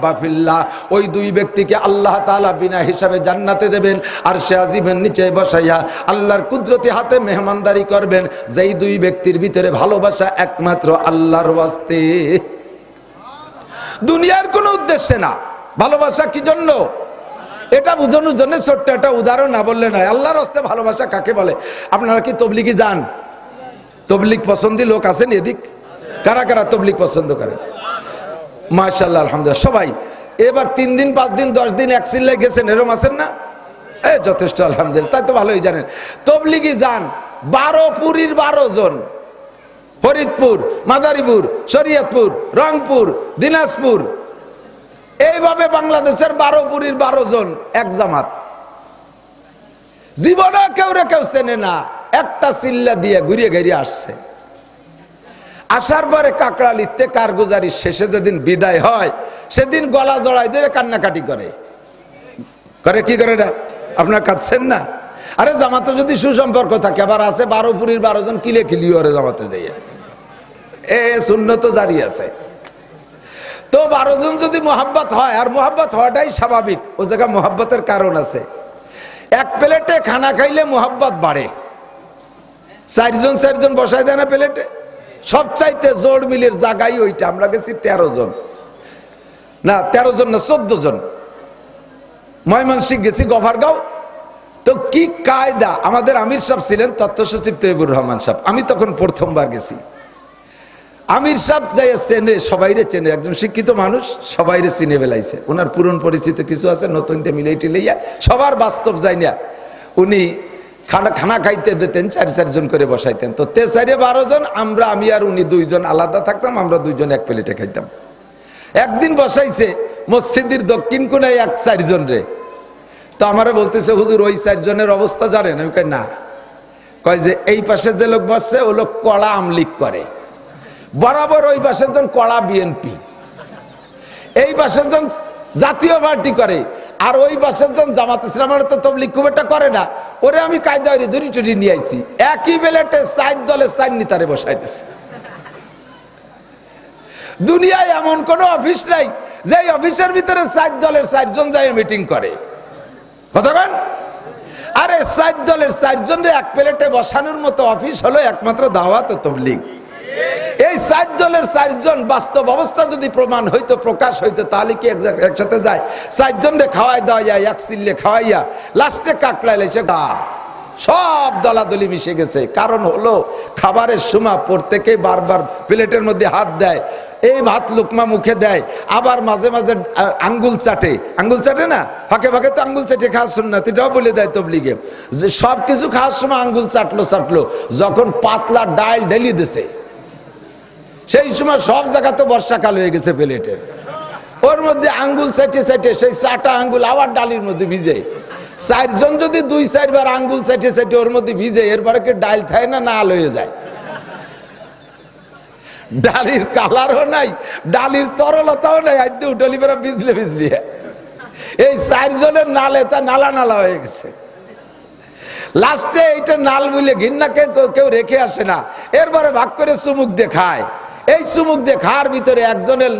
তাহাব্বা ফিল্লাহ, ওই দুই ব্যক্তিকে আল্লাহ তাআলা বিনা হিসাবে জান্নাতে দেবেন, আর সে আজিমের নিচে বসাইয়া আল্লাহর কুদরতি হাতে মেহমানদারি করবেন, যেই দুই ব্যক্তির ভিতরে ভালোবাসা একমাত্র আল্লাহর ওয়াস্তে, দুনিয়ার কোনো উদ্দেশ্যে না। ভালোবাসা কি জন্য? এটা বোঝানোর জন্য ছোট্ট একটা উদাহরণ না বললে নয়। আল্লাহর রাস্তে ভালোবাসা কাকে বলে? আপনারা কি তবলিগি যান? তবলিগ পছন্দি লোক আছেন এদিক? কারা কারা তবলিগ পছন্দ করেন? মাশাআল্লাহ, আলহামদুলিল্লাহ। সবাই এবার 3 দিন 5 দিন 10 দিন এক চিল্লায় গেছেন, এরকম আছেন না? যথেষ্ট, আলহামদুলিল্লাহ। তাই তো ভালোই জানেন। তবলিগি যান 12 পুরীর 12 জন, ফরিদপুর, মাদারীপুর, শরীয়তপুর, রংপুর, দিনাজপুর, এইভাবে বাংলাদেশের 12 পুরীর 12 জন এক জামাত। জীবনে কেউ চেনে না, একটা চিল্লা দিয়ে ঘুরিয়ে ঘুরিয়ে আসছে। আসার পরে কাকড়ালিতে কারগুজারি শেষে যেদিন বিদায় হয়, সেদিন গলা জড়াই দিয়ে কান্নাকাটি করে। কি করে না? আপনারা কাঁদছেন না? আরে জামাতে যদি সুসম্পর্ক থাকে, আবার আছে 12 পুরীর 12 জন কিলে কিলিও রে জামাতে যাইয়া, সুন্নত জারি আছে। তো 12 জন যদি মোহাব্বত হয়, আর মোহাব্বত হওয়াটাই স্বাভাবিক, ও জায়গা মোহাব্বতের কারণ আছে। এক প্লেটে খানা খাইলে মোহাব্বত বাড়ে। 4 জন বসাই দেয় না প্লেটে? সবচাইতে জোড় মিলের জায়গায় ওইটা। আমরা গেছি 13 জন, না 13 জন না 14 জন। ময়মনসিংহ গেছি, গফরগাঁও। তো কি কায়দা! আমাদের আমির সাহেব ছিলেন তথ্য সচিব তৈবুর রহমান সাহেব। আমি তখন প্রথমবার গেছি। আমির সাহেব যাইয়া চেনে, সবাইরে চেনে, একজন শিক্ষিত মানুষ, সবাইরে চিনে বেলাইছে। ওনার পুরন পরিচিত কিছু আছে, নতুনতে মিলাই টিলাইয়া সবার বাস্তব যাই না। উনি খানা খাইতে দিতেন, 4 জন করে বসাইতেন। তো 12 জন, আমি আর উনি 2 জন আলাদা থাকতাম, আমরা 2 জন এক প্লেটে খাইতাম। একদিন বসাইছে মসজিদের দক্ষিণ কোণায় 4 জন রে। তো আমারে বলতেছে, হুজুর ওই 4 জনের অবস্থা জানেন? আমি কই না। কয় যে এই পাশে যে লোক বসছে ও লোক কড়া আমলিক করে, বরাবর ওই পাশের জন কড়া বিএনপি, এই পাশের জন জাতীয় পার্টি করে, আর ওই পাশের জন জামাত ইসলামের তো তবলিগ খুব একটা করে না। ওরে আমি কায়দা হইরে ধরি টুরি নিয়ে আইছি, একই বেলেটে 4 দলের 4 নেতারে বসাইতেছে। দুনিয়ায় এমন কোন অফিস নাই যে অফিসের ভিতরে 4 দলের 4 জন যায় মিটিং করে। কতক্ষণ? আরে 4 দলের 4 জনরে এক প্লেটে বসানোর মতো অফিস হলো একমাত্র দাওয়াত ও তবলিগ। এই 4 দলের 4 জন বাস্তব অবস্থা যদি প্রমাণ হইতো, প্রকাশ হইতো, তাহলে কি একসাথে যায়? 4 জনরে খাওয়াই দেওয়া যায়, এক চিল্লে খাওয়াইয়া লাস্টে কাকড়াই লেছে সব দলাদলি মিশে গেছে। কারণ হলো খাবারের সময় প্রত্যেকে বারবার প্লেটের মধ্যে হাত দেয়, এই ভাত লুকমা মুখে দেয়, আবার মাঝে মাঝে আঙ্গুল চাটে। আঙ্গুল চাটে না, ফাঁকে ফাঁকে তো আঙ্গুল চাটে খাওয়ার সুন্নাত, এটাও বলে দেয় তবলিগে, যে সব কিছু খাওয়ার সময় আঙ্গুল চাটলো। যখন পাতলা ডাল ঢেলি দিছে, সেই সময় সব জায়গাতে বর্ষাকাল হয়ে গেছে প্লেটের, ওর মধ্যে আঙ্গুল চাটে সেই চাটা আঙ্গুল আবার ডালির মধ্যে ভিজে। 4 জন যদি 2-4 বার আঙ্গুল চাটে ওর মধ্যে ভিজে, এরপরে কি ডাল থাকে না নাল হয়ে যায়? ডালির কালারও নাই, ডালির তরলতাও নাই, আইতে উঠলি বেড়া ভিজলি। এই 4 জনের নালে তা নালা হয়ে গেছে। লাস্টে এইটা নাল বুঝলে ঘিন্নাকে কেউ রেখে আসে না, এরপরে ভাগ করে চুমুক দিয়ে খায়। এই চুমুক দিয়ে খাওয়ার ভিতরে একজনের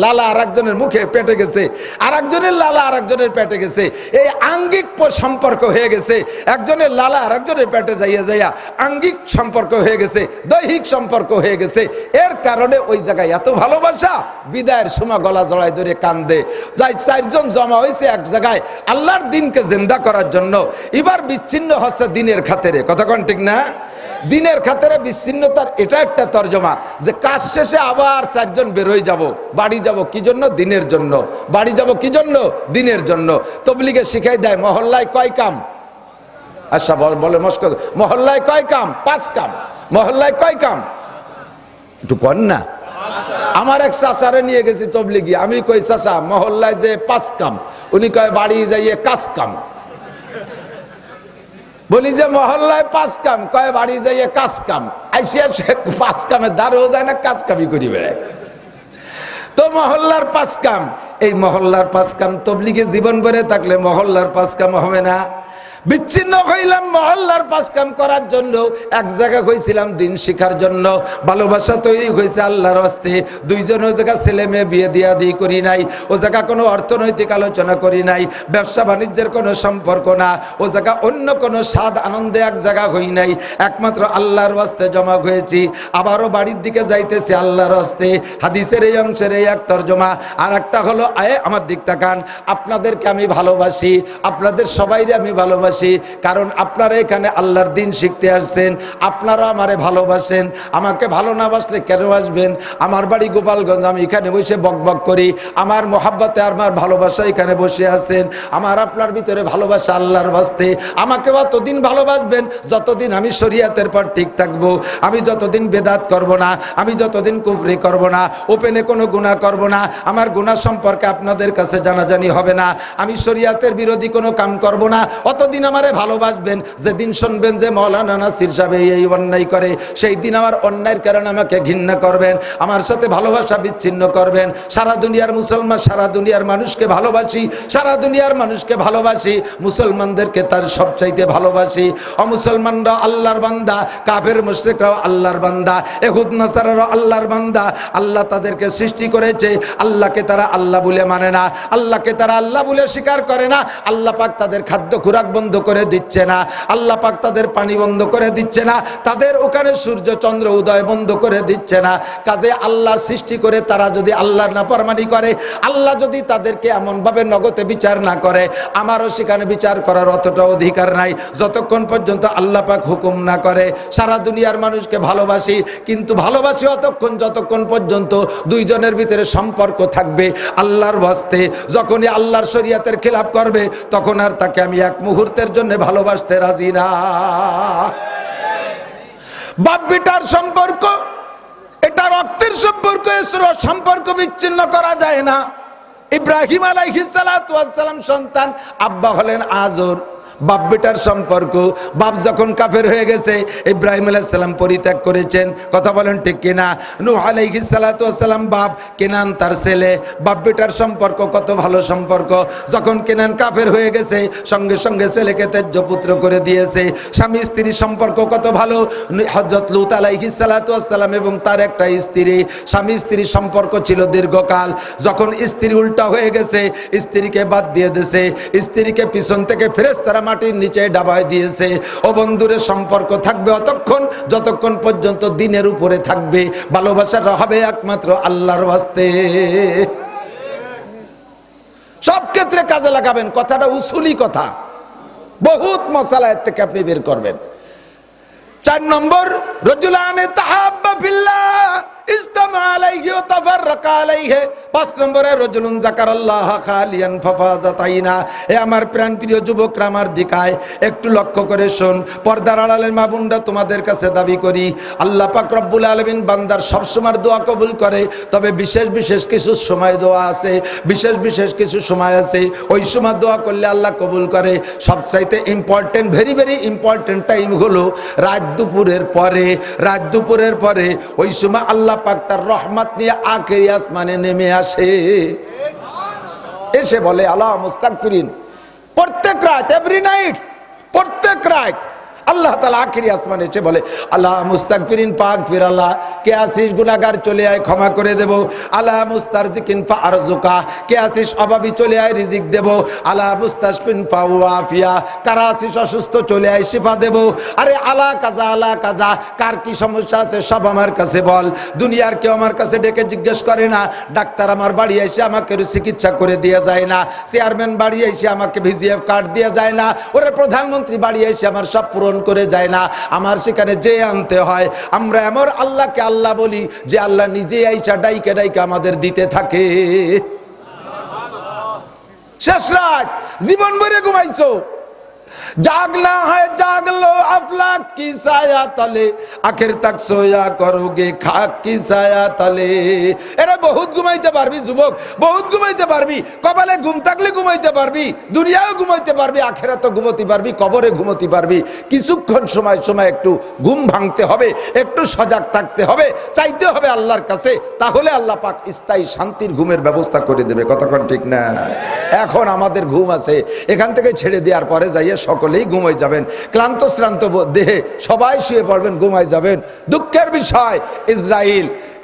লালা আর একজনের মুখে পেটে গেছে, আর একজনের লালা আর একজনের পেটে গেছে। এই আঙ্গিক সম্পর্ক হয়ে গেছে, একজনের লালা আর একজনের পেটে যাইয়া আঙ্গিক সম্পর্ক হয়ে গেছে, দৈহিক সম্পর্ক হয়ে গেছে। এর কারণে ওই জায়গায় এত ভালোবাসা, বিদায়ের সময় গলা জড়াই ধরে কান্দে। যাই 4 জন জমা হয়েছে এক জায়গায় আল্লাহর দিনকে জিন্দা করার জন্য। এবার বিচ্ছিন্ন হচ্ছে দিনের খাতিরে। কথা কোন ঠিক না? দিনের খাতিরে বিচ্ছিন্নতার এটা একটা তর্জমা, যে কাজ শেষে আবার 4 জন বের হয়ে যাব, বাড়ি যাব কি জন্য? দিনের জন্য। বাড়ি যাব কি জন্য? দিনের জন্য। তবলিগে শিখাই দেয় মহল্লায় কয় কাম? আচ্ছা বলে মস্কো, মহল্লায় কয় কাম? 5 কাম। মহল্লায় কয় কাম? একটু কর না। আমার এক চাচারে নিয়ে গেছি তবলিগি, আমি কই চাচা মহল্লায় যে 5 কাম, উনি কয় বাড়ি যাইয়ে কাজ কাম। বলি যে মহল্লায় 5 কাম, কয় বাড়ি যাইয়ে কাজ কাম। আইসিয়া 5 কামে দাঁড়ও যায় না, কাজ কামি করি বেড়ায়। তো মহল্লার 5 কাম, এই মহল্লার 5 কাম তবলিগে জীবন ভরে থাকলে মহল্লার 5 কাম হবে না। বিচ্ছিন্ন হইলাম মহল্লার পাঁচ কাম করার জন্য, এক জায়গা হয়েছিলাম দিন শিখার জন্য। ভালোবাসা তৈরি হয়েছে আল্লাহর হস্তে। দুইজন ও জায়গা ছেলে মেয়ে বিয়ে দিয়া দিয়ে করি নাই, ও জায়গা কোনো অর্থনৈতিক আলোচনা করি নাই, ব্যবসা বাণিজ্যের কোনো সম্পর্ক না, ও জায়গা অন্য কোনো স্বাদ আনন্দে এক জায়গা হই নাই, একমাত্র আল্লাহর হস্তে জমা হয়েছি। আবারও বাড়ির দিকে যাইতেছি আল্লাহর হস্তে। হাদিসের এই অংশের এই এক তর্জমা। আর একটা হলো, আমার দিক তাকান, আপনাদেরকে আমি ভালোবাসি, আপনাদের সবাইরে আমি ভালোবাসি, কারণ আপনারা এখানে আল্লাহর দিন শিখতে আসছেন, আপনারা আমারে ভালোবাসেন। আমাকে ভালো না বাসলে কেন আসবেন? আমার বাড়ি গোপালগঞ্জ, আমি এখানে বসে বকবক করি, আমার মোহাব্বতে আমার ভালোবাসা এখানে বসে আছেন। আমার আপনার ভিতরে ভালোবাসা আল্লাহর বাস্তে। আমাকে অতদিন ভালোবাসবেন যতদিন আমি শরিয়াতের পর ঠিক থাকবো, আমি যতদিন বেদাত করব না, আমি যতদিন কুফরি করব না, ওপেনে কোনো গুনাহ করব না, আমার গুনাহ সম্পর্কে আপনাদের কাছে জানাজানি হবে না, আমি শরিয়াতের বিরোধী কোনো কাম করব না, অতদিন আমারে ভালোবাসবেন। যেদিন শুনবেন যে মাওলানা নাসির সাহেব এই অন্যায় করে, সেই দিন আমার অন্যায়ের কারণে আমাকে ঘৃণা করবেন, আমার সাথে ভালোবাসা বিচ্ছিন্ন করবেন। সারা দুনিয়ার মুসলমান, সারা দুনিয়ার মানুষকে ভালোবাসি, সারা দুনিয়ার মানুষকে ভালোবাসি, মুসলমানদেরকে তার সবচাইতে ভালোবাসি। অমুসলমানরা আল্লাহর বান্দা, কাফের মুশরিকরাও আল্লাহর বান্দা, ইহুদ নাসারারাও আল্লাহর বান্দা। আল্লাহ তাদেরকে সৃষ্টি করেছে, আল্লাহকে তারা আল্লাহ বলে মানে না, আল্লাহকে তারা আল্লাহ বলে স্বীকার করে না। আল্লাহ পাক তাদের খাদ্য খুরাক বন্ধ করে দিচ্ছে না, আল্লাহ পাক তাদের পানি বন্ধ করে দিচ্ছে না, তাদের ওখানে সূর্য চন্দ্র উদয় বন্ধ করে দিচ্ছে না। কাজে আল্লাহর সৃষ্টি করে তারা যদি আল্লাহর নাফরমানি করে, আল্লাহ যদি তাদেরকে এমনভাবে নগদে বিচার না করে, আমারও সেখানে বিচার করার অতটা অধিকার নাই যতক্ষণ পর্যন্ত আল্লাহ পাক হুকুম না করে। সারা দুনিয়ার মানুষকে ভালোবাসি, কিন্তু ভালোবাসি অতক্ষণ যতক্ষণ পর্যন্ত দুইজনের ভিতরে সম্পর্ক থাকবে আল্লাহর ওয়াস্তে। যখনই আল্লাহর শরীয়তের খেলাফ করবে, তখন আর তাকে আমি এক মুহূর্তের জন্য ভালোবাসতে রাজি না। বাপ বেটার সম্পর্ক এটা রক্তের সম্পর্ক, সম্পর্ক বিচ্ছিন্ন করা যায় না। ইব্রাহিম আলাইহিস সালাতু ওয়াস সালাম সন্তান, আব্বা হলেন আজর। বাপ বেটার সম্পর্ক, বাপ যখন কাফের হয়ে গেছে, ইব্রাহিম আলাইহিস সালাম পরিত্যাগ করেছেন, কথা বলেন ঠিক কিনা? নূহ আলাইহিস সালাতু ওয়াস সালাম বাপ, কেনান তার ছেলে। বাপ বেটার সম্পর্ক কত ভালো সম্পর্ক। যখন কেনান কাফের হয়ে গেছে, সঙ্গে সঙ্গে ছেলেকে ত্যায্য পুত্র করে দিয়েছে। স্বামী স্ত্রীর সম্পর্ক কত ভালো। হযরত লূত আলাইহিস সালাতু ওয়াস সালাম এবং তার একটা স্ত্রী, স্বামী স্ত্রীর সম্পর্ক ছিল দীর্ঘকাল। যখন স্ত্রী উল্টা হয়ে গেছে, স্ত্রীকে বাদ দিয়ে দিয়েছে, স্ত্রীকে পিছন থেকে ফেরেশতারা মাটির নিচে ডাবায় দিয়েছে। ও বন্ধুরে, সম্পর্ক থাকবে অতক্ষণ যতক্ষণ পর্যন্ত দিনের উপরে থাকবে। ভালোবাসাটা হবে একমাত্র আল্লাহর ওয়াস্তে। সব ক্ষেত্রে কাজে লাগাবেন। কথাটা উসুলি কথা, বহুত মশালা এর থেকে আপনি বের করবেন। 4 নম্বর, রজুলানে তাহাব্বা ফিল্লাহ ইজতামা আলাইহি ওয়া তাফাররাকা আলাইহি। 5 নম্বরে, রজুলুন যাকারাল্লাহ খালিয়ান ফাফাজাত আইনা। এ আমার প্রাণপ্রিয় যুবকরা, আমার দিকায় একটু লক্ষ্য করে শোন। পর্দার আড়ালের মা বোনরা, তোমাদের কাছে দাবি করি, আল্লাহ পাক রব্বুল আলামিন বান্দার সবসময় দোয়া কবুল করে, তবে বিশেষ বিশেষ কিছু সময় দোয়া আছে, বিশেষ বিশেষ কিছু সময় আছে, ওই সময় দোয়া করলে আল্লাহ কবুল করে। সবচাইতে important, very very important time হলো রাত দুপুরের পরে। রাত দুপুরের পরে ওই সময় আল্লাহ পাক তার রহমত নিয়ে আখেরি আসমানে নেমে আসে, এসে বলে আল্লাহ মুস্তাগফিরিন। প্রত্যেক রাত, এভরি নাইট, প্রত্যেক রাত আল্লাহ তাআলা আখেরি আসমানে এসে বলে আল্লাহ মুস্তাগফিরিন ফাগফির, আল্লাহ কে আসিস গুনাহগার চলে আয় ক্ষমা করে দেব। আল্লাহ মুস্তারজিকিন ফারজুকা, কে আসিস অভাবী চলে আয় রিজিক দেব। আল্লাহ মুস্তাশফিন ফাওয়াফিয়া, কারা আসিস অসুস্থ চলে আয় শিফা দেব। আরে আলা কাজা, আলা কাজা, কার কি সমস্যা আছে সব আমার কাছে বল। দুনিয়ার কেউ আমার কাছে ডেকে জিজ্ঞেস করে না। ডাক্তার আমার বাড়ি এসে আমাকে চিকিৎসা করে দিয়ে যায় না। চেয়ারম্যান বাড়ি এসে আমাকে ভিজিএফ কার্ড দিয়ে যায় না। ওরে প্রধানমন্ত্রী বাড়ি এসে আমার সব পূরণ করে যায় না। আমার সেখানে যে আনতে হয়। আমরা এমন আল্লাহকে আল্লাহ বলি যে আল্লাহ নিজে আইসা ডাইকে ডাইকে আমাদের দিতে থাকে। শেষ রাত, জীবন ভরে ঘুমাইছো, जागना है जाग लो अफलाक की साया तले, आखिर तक सोया करोगे खाक की साया तले। এরা বহুত ঘুমাইতে পারবি যুবক, বহুত ঘুমাইতে পারবি। কপালে ঘুম থাকলে ঘুমাইতে পারবি, দুনিয়াও ঘুমাইতে পারবি, আখিরাতেও ঘুমাতে পারবি, কবরে ঘুমাতে পারবি। কিছুক্ষণ সময় সময় একটু ঘুম ভাঙতে হবে, একটু সজাগ থাকতে হবে, চাইতে হবে আল্লাহর কাছে, তাহলে আল্লাহ পাক স্থায়ী শান্তির ঘুমের ব্যবস্থা করে দেবে। কতক্ষণ ঠিক না? এখন আমাদের ঘুম আছে, এখান থেকে ছেড়ে দেওয়ার পরে যাইয়ে সকলেই ঘুমাই যাবেন, ক্লান্ত শ্রান্ত দেহে সবাই শুয়ে পড়বেন, ঘুমাই যাবেন। দুঃখের বিষয়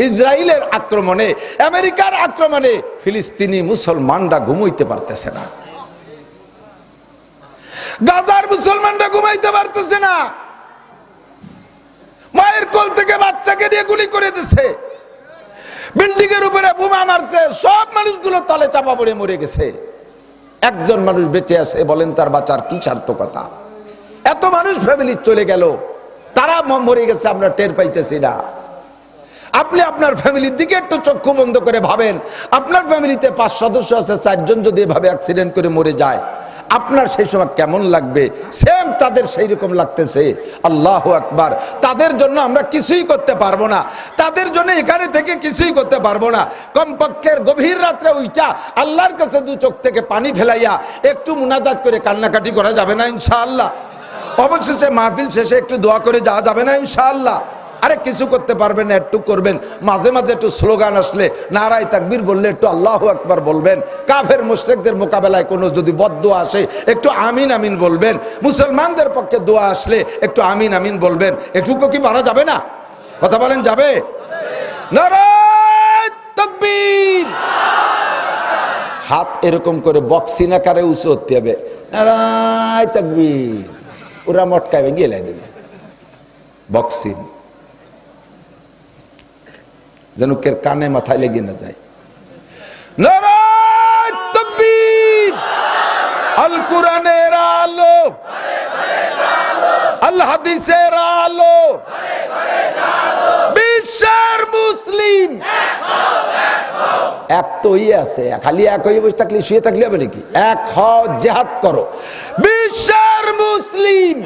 ইসরায়েলের আক্রমণে, আমেরিকার আক্রমণে ফিলিস্তিনি মুসলমানরা ঘুমাইতে পারতেছে না, গাজার মুসলমানরা ঘুমাইতে পারতেছে না। মায়ের কোল থেকে বাচ্চাকে নিয়ে গুলি করে দিচ্ছে, বিল্ডিং এর উপরে বোমা মারছে, সব মানুষগুলো তলে চাপা পড়ে মরে গেছে। একজন মানুষ বেঁচে আছে, বলেন তার বাঁচার কি সার্থকতা? এত মানুষ ফ্যামিলি চলে গেল, তারা মরে গেছে, আমরা টের পাইতেছি না। আপনি আপনার ফ্যামিলির দিকে একটু চক্ষু বন্ধ করে ভাবেন, আপনার ফ্যামিলিতে 5 সদস্য আছে, 4 জন যদি এভাবে অ্যাক্সিডেন্ট করে মরে যায়, আপনার সেই সময় কেমন লাগবে? সেম তাদের সেই রকম লাগতেছে। আল্লাহু আকবার। তাদের জন্য আমরা কিছুই করতে পারবো না, তাদের জন্য এখানে থেকে কিছুই করতে পারবো না। কমপক্ষের গভীর রাত্রে উইটা আল্লাহর কাছে 2 চোখ থেকে পানি ফেলাইয়া একটু মুনাজাত করে কান্নাকাটি করা যাবে না ইনশাআল্লাহ? অবশেষে মাহফিল শেষে একটু দোয়া করে যাওয়া যাবে না ইনশাআল্লাহ? আরে কিছু করতে পারবেন না, একটু করবেন, মাঝে মাঝে একটু স্লোগান আসলে, নারায়ে তাকবীর বললে একটু আল্লাহু আকবার বলবেন। কাফের মুশরিকদের মোকাবেলায় কোনো যদি বদদোয়া আসে একটু আমিন আমিন বলবেন। মুসলমানদের পক্ষে দোয়া আসলে একটু আমিন আমিন বলবেন। এটুকু কি পারা যাবে না? কথা বলেন, যাবে? নারায়ে তাকবীর। হাত এরকম করে বক্সিং আকারে উঁচু করতে হবে, নারায়ে তাকবীর। ওরা মটকাবে গেলে দেবে বক্সিং, যেন কের কানে মাথায় লেগে না যায়। নারায়ে তাকবীর। আল কোরআনের আলো, আল হাদিসের আলো, বিশ্বের মুসলিম এক তো আছে, খালি এক হয়ে বসে থাকলে, শুয়ে থাকলে হবে নাকি? এক হও, জিহাদ করো। বিশ্বের মুসলিম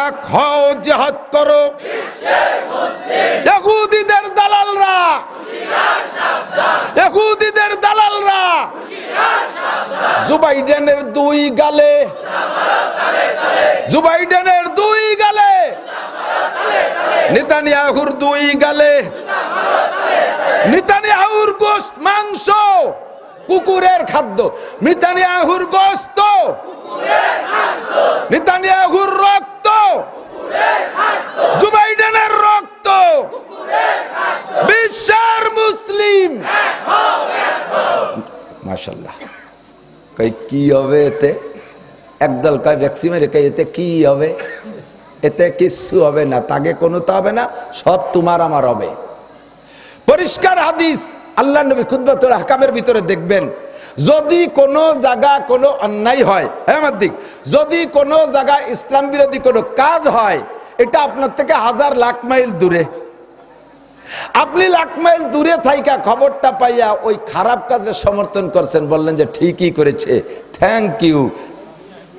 এক হও, জিহাদ করো। ইহুদিদের দালালরা, ইহুদিদের দালালরা জো বাইডেনের 2 গালে, জো বাইডেনের 2 গালে, নেতানিয়াহুর 2 গালে। নেতানিয়াহুর গোশত মাংস কুকুরের খাদ্য, নেতানিয়াহুর গোশত কুকুরের খাদ্য, নেতানিয়াহুর রক্ত কুকুরের খাদ্য, জো বাইডেনের রক্ত কুকুরের খাদ্য। বিশ্বের মুসলিম এক হও, এক হও। মাশাআল্লাহ। কই কি হবে এতে? একদল কয় ভ্যাকসিনের, কই এতে কি হবে? এতে কিছু হবে না, তাকে কোনো তো হবে না, সব তোমার আমার হবে। পরিষ্কার হাদিস, আল্লাহ নবী খুতবাতুল আহকামের ভিতরে দেখবেন, যদি কোনো জায়গা কোনো অন্যায় হয়, আমার দিক, যদি কোনো জায়গায় ইসলাম বিরোধী কোনো কাজ হয়, এটা আপনার থেকে 1000 লাখ মাইল দূরে, আপনি লাখ মাইল দূরে থাইকা খবরটা পাইয়া ওই খারাপ কাজের সমর্থন করছেন, বললেন যে ঠিকই করেছে, থ্যাংক ইউ,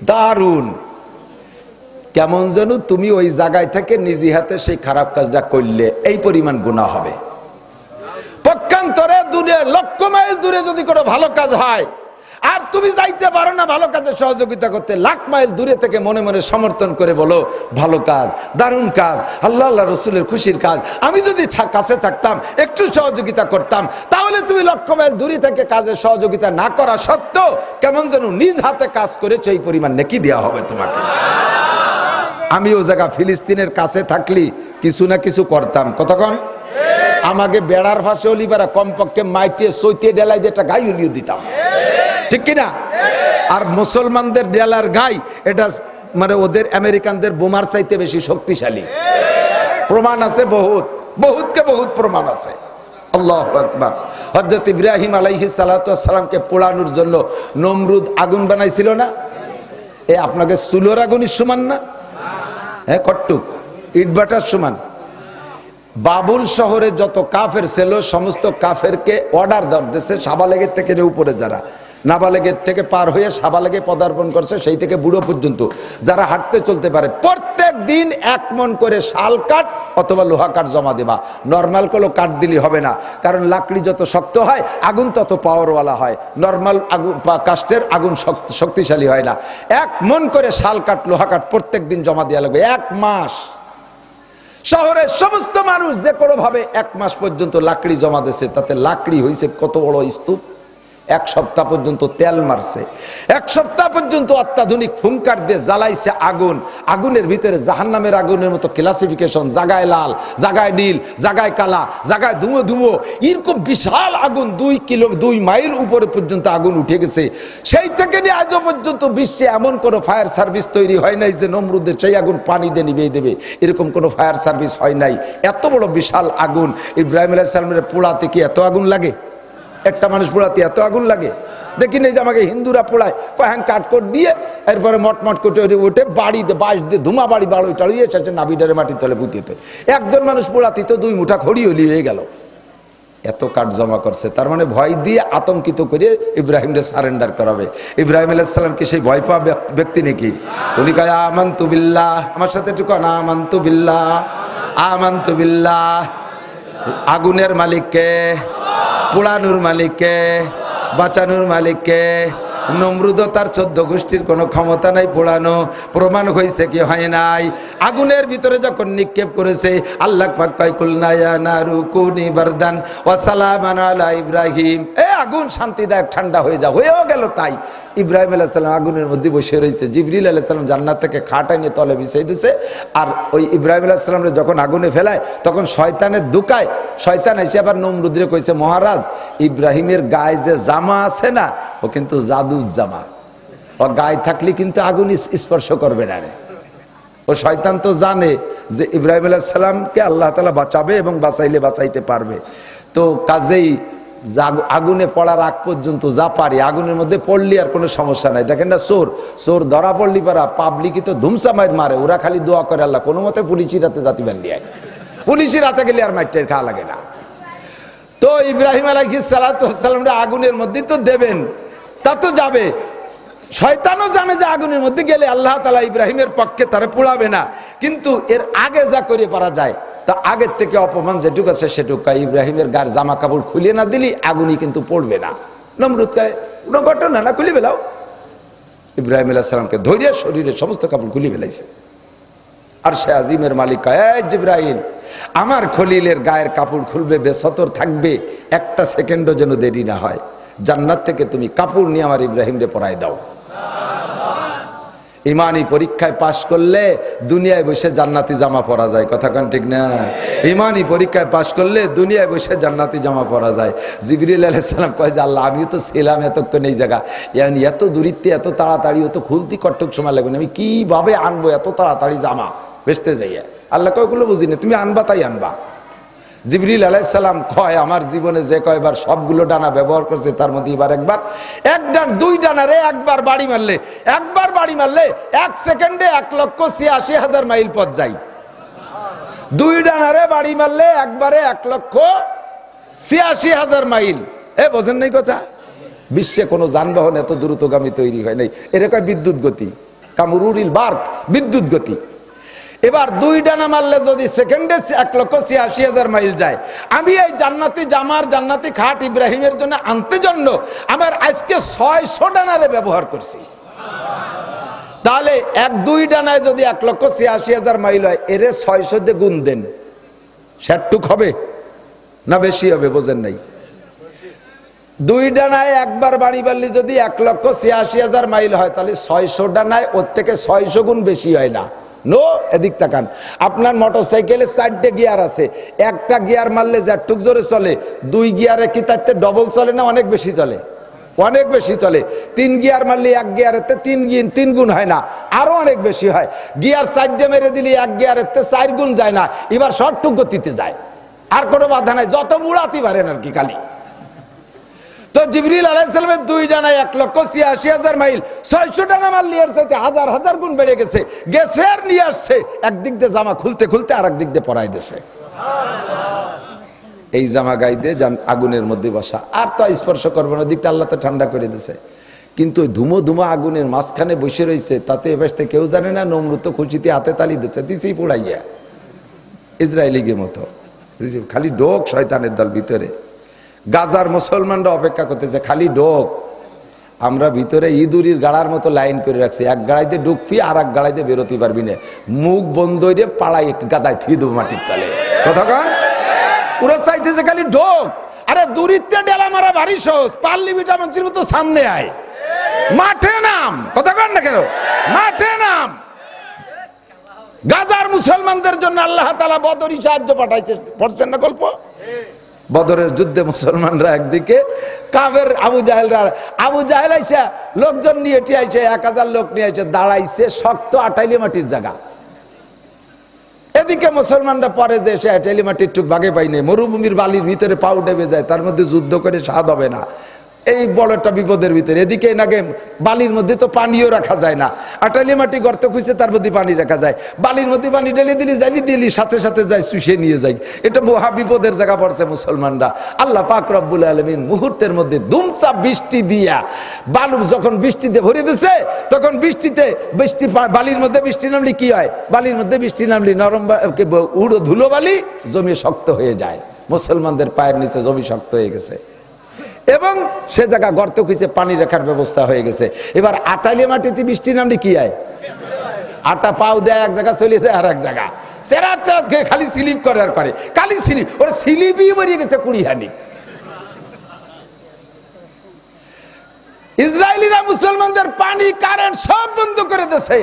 দারুন। কেমন যেন তুমি ওই জায়গায় থেকে নিজি হাতে সেই খারাপ কাজটা করলে এই পরিমাণ গুনাহ হবে। পক্ষান্তরে দূরে, লক্ষ মাইল দূরে যদি কোনো ভালো কাজ হয় আর তুমি যাইতে পারো না ভালো কাজে সহযোগিতা করতে, লাখ মাইল দূরে থেকে মনে মনে সমর্থন করে বলো ভালো কাজ, দারুণ কাজ, আল্লাহ আল্লাহ রসুলের খুশির কাজ, আমি যদি কাছে থাকতাম একটু সহযোগিতা করতাম, তাহলে তুমি লক্ষ মাইল দূরে থেকে কাজে সহযোগিতা না করা সত্ত্বেও কেমন যেন নিজ হাতে কাজ করেছে এই পরিমাণ নেকি দেওয়া হবে তোমাকে। আমি ও জায়গা ফিলিস্তিনের কাছে থাকলি কিছু না কিছু করতাম, কতক্ষণ আমাকে বেড়ার ফাঁসে অলিপারা কমপক্ষে মাইটিয়ে সইতে ডেলাই দিয়ে একটা গাই উলিয়ে দিতাম, ঠিক কিনা? আর মুসলমানদের ডেলার গাই এটা মানে ওদের আমেরিকানদের বোমার চাইতে বেশি শক্তিশালী, প্রমাণ আছে বহুত, বহুতকে বহুত প্রমাণ আছে। আল্লাহু আকবার। হযরত ইব্রাহিম আলাইহিস সালাতু ওয়াস সালামকে পোড়ানোর জন্য নমরুদ আগুন বানাইছিল না? এ আপনাকে চুলোর আগুনের সমান না? হ্যাঁ, কট্টুক ইটবাটার সমান। বাবুল শহরে যত কাফের ছিল সমস্ত কাফেরকে অর্ডার দেওয়ার দেশে, সাবালেগের থেকে উপরে যারা, নাবালেগের থেকে পার হয়ে সাবালেগে পদার্পণ করছে, সেই থেকে বুড়ো পর্যন্ত যারা হাঁটতে চলতে পারে, প্রত্যেক দিন 1 মণ করে শাল কাঠ অথবা লোহা কাঠ জমা দেবা। নর্মাল কোনো কাঠ দিলে হবে না, কারণ লাকড়ি যত শক্ত হয় আগুন তত পাওয়ারওয়ালা হয়, নর্মাল আগুন কাষ্ঠের আগুন শক্তিশালী হয় না। 1 মণ করে শাল কাঠ লোহা কাঠ প্রত্যেক দিন জমা দেওয়া লাগবে। 1 মাস শহরের সমস্ত মানুষ যে কোনো ভাবে 1 মাস পর্যন্ত লাকড়ি জমা দিয়েছে, তাতে লাকড়ি হয়েছে কত বড় স্তূপ, এক সপ্তাহ পর্যন্ত তেল মারছে, এক সপ্তাহ পর্যন্ত অত্যাধুনিক ফুঙ্কার দিয়ে জ্বালাইছে আগুন। আগুনের ভিতরে জাহান্নামের আগুনের মতো ক্লাসিফিকেশন, জাগায় লাল, জাগায় নীল, জাগায় কালা, জাগায় ধুমো ধুমো, এরকম বিশাল আগুন 2 মাইল উপরে পর্যন্ত আগুন উঠে গেছে। সেই থেকে নিয়ে আজও পর্যন্ত বিশ্বে এমন কোনো ফায়ার সার্ভিস তৈরি হয় নাই যে নমরুদের সেই আগুন পানি দিয়ে নিভিয়ে দেবে, এরকম কোনো ফায়ার সার্ভিস হয় নাই। এত বড় বিশাল আগুন। ইব্রাহিম আলাইহিস সালামের পোড়াতে কি এত আগুন লাগে? একটা মানুষ পোড়াতে এত আগুন লাগে? দেখি নেই যে আমাকে হিন্দুরা পোড়ায় কয়েন কাটকট দিয়ে, এরপরে মটমট করে ওঠে বাড়িতে বাঁশ দিয়ে ধুমা বাড়ি বাড়ি টাড়িয়ে এসেছে নাবিডারে মাটির তলে পুঁতিতে। একজন মানুষ পোড়াতে তো 2 মুঠা খড়ি হলি হয়ে গেল। এত কাঠ জমা করছে, তার মানে ভয় দিয়ে আতঙ্কিত করে ইব্রাহিমকে সারেন্ডার করাবে। ইব্রাহিম আলাইহিস সালাম কি সেই ভয় পাওয়া ব্যক্তি নাকি? উনি কয় আমানতু বিল্লাহ, আমার সাথে একটু কন আমানতু বিল্লাহ, আমানতু বিল্লাহ। আগুনের মালিককে, পোড়ানোর মালিককে, বাঁচানোর মালিককে। নমরুদ তার 14 গোষ্ঠীর কোনো ক্ষমতা নাই পোড়ানো। প্রমাণ হয়েছে কি হয় নাই? আগুনের ভিতরে যখন নিক্ষেপ করেছে, আল্লাহ পাক কয় কুলনা ইয়া নারু কুনি বারদান ওয়া সালামান আলা ইব্রাহিম, এ আগুন শান্তিদায়ক ঠান্ডা হয়ে যাও। হয়েও গেল তাই। ইব্রাহিম আলাইহিস সালাম আগুনের মধ্যে বসে রয়েছে। জিবরিল আলাইহিস সালাম জান্নাত থেকে খাট এনে তলে বিছাই দিয়েছে। আর ওই ইব্রাহিম আলাইহিস সালামরে যখন আগুনে ফেলায়, তখন শয়তানের দুকায় শয়তান এসে আবার নমরুদরে কইছে, মহারাজ ইব্রাহিমের গায়ে যে জামা আছে না, ও কিন্তু জাদুর জামা, ও গায়ে থাকলে কিন্তু আগুন স্পর্শ করবে না রে। ও শয়তান তো জানে যে ইব্রাহিম আলাইহিস সালামকে আল্লাহ তাআলা বাঁচাবে এবং বাঁচাইলে বাঁচাইতে পারবে। তো কাজেই আগুনে পড়ার আগ পর্যন্ত যা পারি, আগুনের মধ্যে পড়লি আর কোনো সমস্যা নাই। দেখেন না, চোর ধরা পড়লি পারা পাবলিকই তো ধুমসা মাইর মারে, ওরা খালি দোয়া করে আল্লাহ কোনো মতে পুলিশের হাতে জাতি বান্ধি আয়, পুলিশের হাতে গেলে আর মাইটের খাওয়া লাগে না। তো ইব্রাহিম আলাইহিস সালাতু ওয়াস সালাম আগুনের মধ্যে তো দেবেন, তা তো যাবে। শয়তানও জানে যে আগুনের মধ্যে গেলে আল্লাহ তাআলা ইব্রাহিমের পক্ষে তারা পোড়াবে না, কিন্তু এর আগে যা করে পারা যায়, তা আগের থেকে অপমান যেটুকু আছে সেটুকু। ইব্রাহিমের গায়ের জামা কাপড় খুলে না দিলি আগুনই কিন্তু পড়বে না। নমরুদ কয় কোনো ঘটনা না, খুলে ফেলাও। ইব্রাহিম আলাইহিস সালামকে ধৈর্য শরীরের সমস্ত কাপড় খুলে ফেলাইছে। আর সে আজিমের মালিক কয়, জিবরাইল আমার খলিলের গায়ের কাপড় খুলবে, বেসতর থাকবে, একটা সেকেন্ডও যেন দেরি না হয়। জান্নাত থেকে তুমি কাপড় নিয়ে আমার ইব্রাহিমকে পরাই দাও। ইমানি পরীক্ষায় পাশ করলে দুনিয়ায় বসে জান্নাতি জামা পরা যায়, কথা কান ঠিক না? ইমানি পরীক্ষায় পাশ করলে দুনিয়ায় বসে জান্নাতি জামা পরা যায়। জিবরিল আলাইহিস সালাম কয় যে আল্লাহ, আমিও তো ছিলাম এতক্ষণ এই জায়গা, এত দূরিত্বে এত তাড়াতাড়ি, ও তো খুলতি কটক সময় লাগবে না, আমি কিভাবে আনবো এত তাড়াতাড়ি জামা বেচতে যাইয়া? আল্লাহ কয় ওগুলো বুঝি না, তুমি আনবা তাই আনবা। জিবরিল আলাইহিস সালাম কয় আমার জীবনে যে কয়বার সবগুলো ডানা ব্যবহার করছে, তার মধ্যে এবার একবার, এক ডান 2 ডানারে একবার বাড়ি মারলে 1 সেকেন্ডে 1,86,000 মাইল পথ যাই। 2 ডানারে বাড়ি মারলে একবারে 1,86,000 মাইল। বোঝেন নাই কথা? বিশ্বে কোনো যানবাহন এত দ্রুতগামী তৈরি হয় নাই। এরকম বিদ্যুৎ গতি, কামরুরিল বার্ক, বিদ্যুৎ গতি। এবার 2 ডানা মারলে যদি সেকেন্ডে 1,86,000 মাইল যায়, আমি এই জান্নাতি জামার জান্নাতি খাট ইব্রাহিমের জন্য আনতে জন্য আমার আজকে 600 ডানারে ব্যবহার করছি। তাহলে 1-2 ডানায় যদি 1,86,000 মাইল হয়, এরে 600 দিয়ে গুণ দেন, 60 হবে না বেশি হবে? বোঝেন নাই? 2 ডানায় একবার বাড়ি বাড়লি যদি 1,86,000 মাইল হয়, তাহলে 600 ডানায় ওর থেকে 600 গুণ বেশি হয় না? নো, এদিক তাকান। আপনার মোটর সাইকেলে 4টে গিয়ার আছে, একটা গিয়ার মারলে যেটুক জোরে চলে, 2 গিয়ারে কি তাতে ডবল চলে না অনেক বেশি চলে? অনেক বেশি চলে। 3 গিয়ার মারলে 1 গিয়ারেতে 3 গুণ হয় না, আরো অনেক বেশি হয়। গিয়ার 4টে মেরে দিলে 1 গিয়ারেতে 4 গুণ যায় না, এবার শর্টটুক গতিতে যায়, আর কোনো বাধা নাই, যত বুড়াতে পারেন আর কি খালি। তো জিবরিল আলাইহিস সালামের 2 ডানায় 1,86,000 মাইল, 600 ডানা মারলে এর চাইতে হাজার গুণ বেড়ে গেছে। গেছে আর নিয়ে আসছে, একদিক দিয়ে জামা খুলতে খুলতে আর একদিক দিয়ে পরাই দিয়েছে। এই জামা গায়ে দিয়ে আগুনের মধ্যে বসা, আর তো স্পর্শ করবো না, দিকটা আল্লাহ তো ঠান্ডা করে দিয়েছে। কিন্তু ধুমো ধুমো আগুনের মাঝখানে বসে রয়েছে, তাতে এবারে কেউ জানে না। নমরুদ তো খুশিতে হাতে তালি দিচ্ছে, দিছেই পোড়াইয়া ইসরায়েলিকে মতো। খালি ডোক শয়তানের দল ভিতরে। গাজার মুসলমানরা অপেক্ষা করতেছে, খালি ডোক। আমরা ভিতরে ইঁদুরির গাড়ার মতো লাইন করে রাখছি, এক গাড়াইতে ঢুকবি আর এক গাড়াইতে বেরোতে পারবি না, মুখ বন্ধ হয়ে পাড়াই গাদায় থুয়ে দেবো মাটির তলে। কথা কন? ওরা চাইতেছে খালি ঢোক, আরে দূরিত্বে ডেলা মারা ভারী সহজ, পারলি বিটা মঞ্চির মতো সামনে আয়, মাঠে নাম। কথা কন না কেন? মাঠে নাম। গাজার মুসলমানদের জন্য আল্লাহ তাআলা বদরি সাহায্য পাঠাইছে, পড়ছেন না গল্প? বদরের যুদ্ধে মুসলমানরা একদিকে, কাফের আবু জাহেল আইসা লোকজন নিয়ে আইছে, 1000 লোক নিয়ে আইছে, দাঁড়াইছে শক্ত আটাইলি মাটির জায়গা। এদিকে মুসলমানরা পরে যে সে আটাইলি মাটির টুক ভাগে পাইনি, মরুভূমির বালির ভিতরে পাউ ডেবে যায়, তার মধ্যে যুদ্ধ করে স্বাদ হবে না, এই বড় একটা বিপদের ভিতরে। এদিকে নাকি বালির মধ্যে তো পানিও রাখা যায় না, আটালি মাটি গর্ত খুঁজছে তার মধ্যে পানি রাখা যায়, বালির মধ্যে পানি ঢেলে দিলি সাথে সাথে যায় চুষে নিয়ে যায়। এটা মহা বিপদের জায়গা পড়ছে মুসলমানরা। আল্লাহ পাক রব্বুল আলামিন মুহূর্তের মধ্যে দুমচা বৃষ্টি দিয়া, বালু যখন বৃষ্টিতে ভরে দিছে, তখন বৃষ্টি বালির মধ্যে বৃষ্টি নামলে কি হয়? বালির মধ্যে বৃষ্টি নামলে নরম উড়ো ধুলো বালি জমি শক্ত হয়ে যায়। মুসলমানদের পায়ের নিচে জমি শক্ত হয়ে গেছে এবং সে জায়গা গর্ত খুঁজে পানি রাখার ব্যবস্থা হয়ে গেছে। এবার আটালি মাটিতে বৃষ্টি নামলে কি হয়? আটা পাও দেয় এক জায়গা, চলে যায় আর এক জায়গা, চেরাত খেয়ে খালি স্লিপ করে আর করে, খালি স্লিপ। ওরা স্লিপই বেরিয়ে গেছে 20 হানি। ইসরায়েলিরা মুসলমানদের পানি, কারেন্ট সব বন্ধ করে দিয়েছে।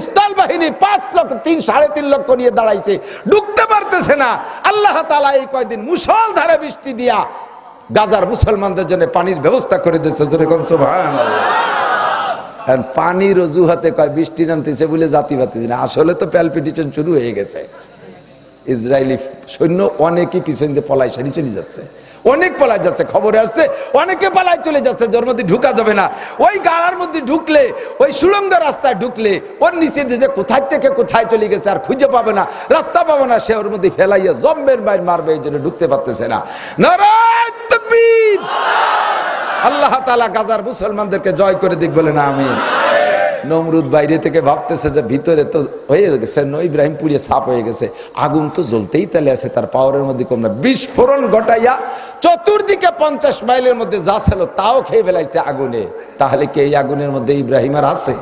স্থল বাহিনী 5 লক্ষ 3.5 লক্ষ নিয়ে দাঁড়াইছে, ঢুকতে পারতেছে না। আল্লাহ তাআলা এই কয়দিন মুষলধারে বৃষ্টি দিয়া গাজার মুসলমানদের জন্য পানির ব্যবস্থা করে দিয়েছে। জোরে কোন সুবহানাল্লাহ। পানির অজুহাতে কয় বৃষ্টি নামতেছে বলে জাতি বাতিছে না, আসলে তো প্যালপিটেশন শুরু হয়ে গেছে। ইসরায়েলি সৈন্য অনেকেই পিছন দিয়ে পলাই সারি চলে যাচ্ছে, অনেক পলাই যাচ্ছে, খবরে আসছে অনেকে পালাই চলে যাচ্ছে, যার মধ্যে ঢুকা যাবে না। ওই গাড়ার মধ্যে ঢুকলে, ওই সুড়ঙ্গ রাস্তায় ঢুকলে ওর নিচে দিয়ে কোথায় থেকে কোথায় চলে গেছে আর খুঁজে পাবে না, রাস্তা পাবে না, সে ওর মধ্যে ফেলাইয়া জম্বের বাইর মারবে, এই জন্য ঢুকতে পারতেছে না। নারায়ে তাকবীর। আল্লাহ তাআলা গাজার মুসলমানদেরকে জয় করে দিক, বলে না আমিন। নমরুদ বাইরে থেকে ভাবতেছে যে ভিতরে তো হয়ে গেছে, ইব্রাহিম পুড়িয়ে সাপ হয়ে গেছে, আগুন তো জ্বলতেই তালে আছে, তার পাওয়ারের মধ্যে কম না। বিস্ফোরণ ঘটাইয়া চতুর্দিকে 50 মাইলের মধ্যে যা ছিল তাও খেয়ে ফেলাইছে আগুনে। তাহলে কি এই আগুনের মধ্যে ইব্রাহিম আর আছে?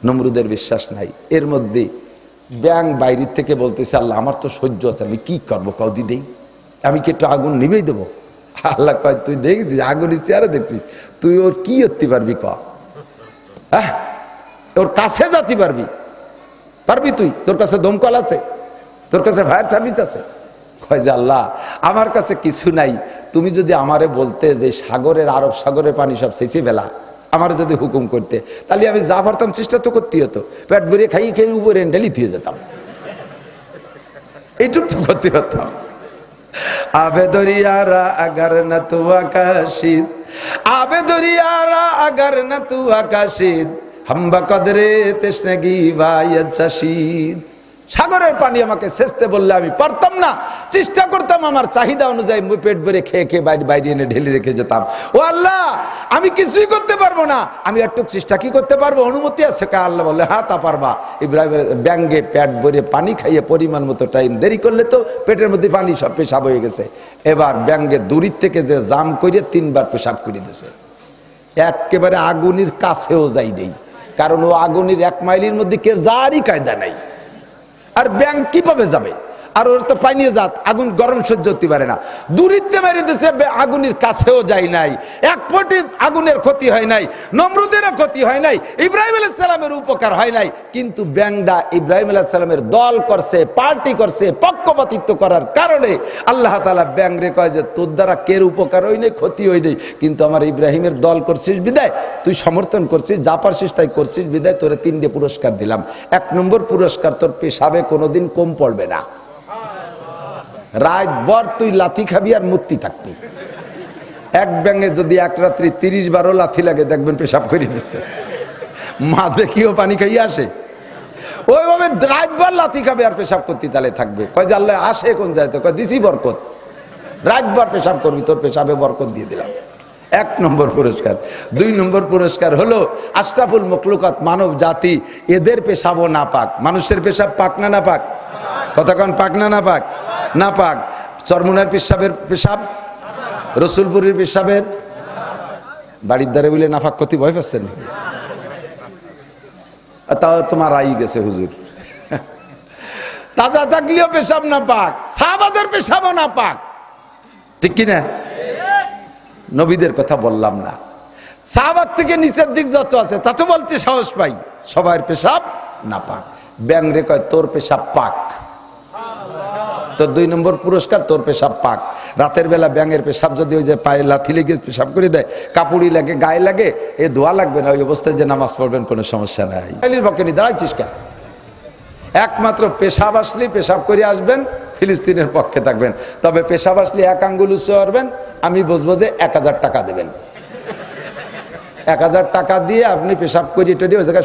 নমরুদের বিশ্বাস নাই। এর মধ্যে ব্যাং বাইরের থেকে বলতেছে, আল্লাহ আমার তো সহ্য আছে, আমি কি করবো কদি দেই, আমি কি একটু আগুন নিবেই দেবো? আল্লাহ কয়, তুই দেখছিস আগুনের চেয়ারে দেখছিস, তুই ওর কি করতে পারবি? ওর কাছে যাতে পারবি তুই? তোর কাছে দমকল আছে? তোর কাছে ফায়ার সার্ভিস আছে? কয় যে আল্লাহ আমার কাছে কিছু নাই, তুমি যদি আমারে বলতে যে সাগরের, আরব সাগরের পানি সব সেচে ফেলা, আমার যদি হুকুম করতে, তাহলে আমি যা পারতাম চেষ্টা তো করতে হতো, পেট ভরিয়ে খাইয়ে খেয়ে উপরে ঢেলি থুয়ে যেতাম, এইটুকু তো করতে হতাম। আবে দরিয়ারা আগার না তু আকাশিদ, আবে দরিয়ারা আগার না তু আকাশিদ, হাম্বা কদরে তেশনেগি ভাইয়াত শাশিদ। সাগরের পানি আমাকে সেচতে বললে আমি পারতাম না, চেষ্টা করতাম আমার চাহিদা অনুযায়ী পেট ভরে খেয়ে খেয়ে বাইরে এনে ঢেলে রেখে যেতাম। ও আল্লাহ আমি কিছুই করতে পারবো না, আমি একটু চেষ্টা কি করতে পারবো, অনুমতি আছে? কা আল্লাহ বললে হ্যাঁ তা পারবা। ইব্রাহিমের ব্যাঙ্গে পেট ভরে পানি খাইয়ে পরিমাণ মতো টাইম দেরি করলে তো পেটের মধ্যে পানি সব পেশাব হয়ে গেছে। এবার ব্যাঙ্গে দূরির থেকে যে জাম করে 3 বার পেশাব করে দিয়েছে, একেবারে আগুনের কাছেও যাই নেই, কারণ ও আগুনের 1 মাইলের মধ্যে কে যারই কায়দা নাই। আর ব্যাংক কিভাবে যাবে? আর ওর তো পানি জাত, আগুন গরম সহ্য হতে পারে না, দূরিত্বে মেরে দিয়েছে, আগুনের কাছেও যায় নাই, 1 ফোঁটি আগুনের ক্ষতি হয় নাই, নমরুদেরও ক্ষতি হয় নাই, ইব্রাহিম আলাইহিস সালামের উপকার হয় নাই। কিন্তু ব্যাংকটা ইব্রাহিম আলাইহিস সালামের দল করছে, পার্টি করছে, পক্ষপাতিত্ব করার কারণে আল্লাহ তাআলা ব্যাংরে কয় যে তোর দ্বারা কের উপকার হয় নাই, ক্ষতি হয় নাই, কিন্তু আমার ইব্রাহিমের দল করছিস বিদায়, তুই সমর্থন করছিস, যা পারছিস তাই করছিস বিদায়, তোরে 3টে পুরস্কার দিলাম। 1 নম্বর পুরস্কার, তোর পেশাবে কোনোদিন কম পড়বে না, রাতভর তুই লাথি খাবি আর মূর্তি থাকবি। এক ব্যাঙে যদি 1 রাত্রি 30 বারও লাথি লাগে, দেখবেন পেশাব করে দিচ্ছে, মাঝে কিও পানি খাইয়ে আসে, ওইভাবে রাতভর লাথি খাবে আর পেশাব করতে তালে থাকবে। কয় যে আল্লাহ আসে কোন যায়? তো কয় দিছি বরকত, রাতভর পেশাব করবি, তোর পেশাবে বরকত দিয়ে দিলাম। 1 নম্বর পুরস্কার। 2 নম্বর পুরস্কার হলো আশরাফুল মখলুকাত, মানব জাতি, এদের পেশাবও না পাক। মানুষের পেশাব পাক না না পাক? কতক্ষণ পাক না না পাক? না পাক। চরমুনার পেশাবের পেশাব, রসুলপুরের পেশাবের, বাড়ির দ্বারে বলে নাফাক ক্ষতি ভয় পাচ্ছেন? তাও তোমার আই গেছে হুজুর, তাজা থাকলেও পেশাব না পাক, সাহাবাদের পেশাবও না পাক। ঠিক কিনা? নবীদের কথা বললাম না, সাহাবার থেকে নিচের দিক যত আছে তাতে বলতে সাহস পাই, সবার পেশাব না পাক। ব্যাং রে কয় তোর পেশাব পাক, তোর 2 নম্বর পুরস্কার, তোর পেশাব পাক। রাতের বেলা ব্যাঙের পেশাব যদি ওই যে পায়ে লাথি লেগে পেশাব করে দেয়, কাপড়ি লাগে, গায়ে লাগে, এ ধোয়া লাগবে না, ওই অবস্থায় যে নামাজ পড়বেন কোনো সমস্যা নাই। বকেনি দাঁড়াইছিস কেন? একমাত্র পেশাব আসলেই পেশাব করে আসবেন, ফিলিস্তিনের পক্ষে থাকবেন। তবে পেশাব আসলে 1 আঙ্গুল উঁচু করবেন, আমি বুঝবো যে 1000 টাকা দেবেন। 1000 টাকা দিয়ে আপনি পেশাব করিয়ে ওই জায়গায়